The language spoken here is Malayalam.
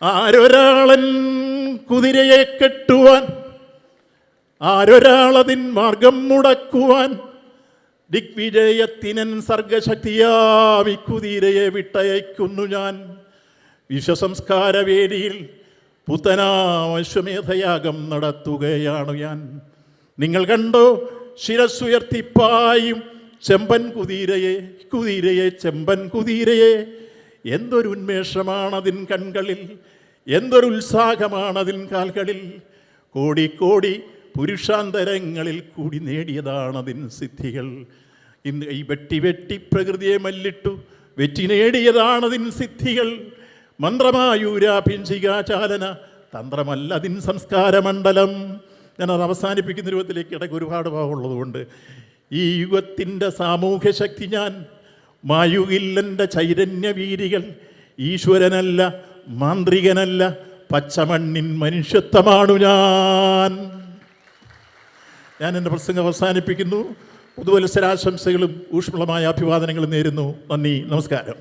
ആരൊരാളൻ കുതിരയെ കെട്ടുവാൻ, ആരൊരാളതിൻ മാർഗം മുടക്കുവാൻ, ദിഗ്വിജയത്തിനൻ സർഗശക്തിയാമി കുതിരയെ വിട്ടയക്കുന്നു ഞാൻ. വിശ്വസംസ്കാര വേദിയിൽ പുത്തനാശ്വമേധയാഗം നടത്തുകയാണു ഞാൻ. നിങ്ങൾ കണ്ടോ ശിരസ്സുയർത്തിപ്പായും ചെമ്പൻ കുതിരയെ, കുതിരയെ, ചെമ്പൻ കുതിരയെ. എന്തൊരു ഉന്മേഷമാണതിൻ കൺകളിൽ, എന്തൊരു ഉത്സാഹമാണതിൻ കാൽകളിൽ. കോടി പുരുഷാന്തരങ്ങളിൽ കൂടി നേടിയതാണതിൻ സിദ്ധികൾ. ഇന്ന് ഈ വെട്ടി പ്രകൃതിയെ മല്ലിട്ടു വെറ്റി നേടിയതാണതിൻ സിദ്ധികൾ. മന്ത്രമായൂരാഭിഞ്ചികാചാലന തന്ത്രമല്ലതിൻ സംസ്കാരമണ്ഡലം. ഞാനത് അവസാനിപ്പിക്കുന്ന രൂപത്തിലേക്ക് ഇടയ്ക്ക് ഒരുപാട് ഭാവമുള്ളതുകൊണ്ട് ഈ യുഗത്തിൻ്റെ സാമൂഹ്യ ശക്തി ഞാൻ. മായുകില്ലൻ്റെ ചൈതന്യവീരികൾ. ഈശ്വരനല്ല, മാന്ത്രികനല്ല, പച്ചമണ്ണിൻ മനുഷ്യത്വമാണു ഞാൻ എൻ്റെ പ്രസംഗം അവസാനിപ്പിക്കുന്നു. പുതുവത്സരാശംസകളും ഊഷ്മളമായ അഭിവാദനങ്ങളും നേരുന്നു. നന്ദി, നമസ്കാരം.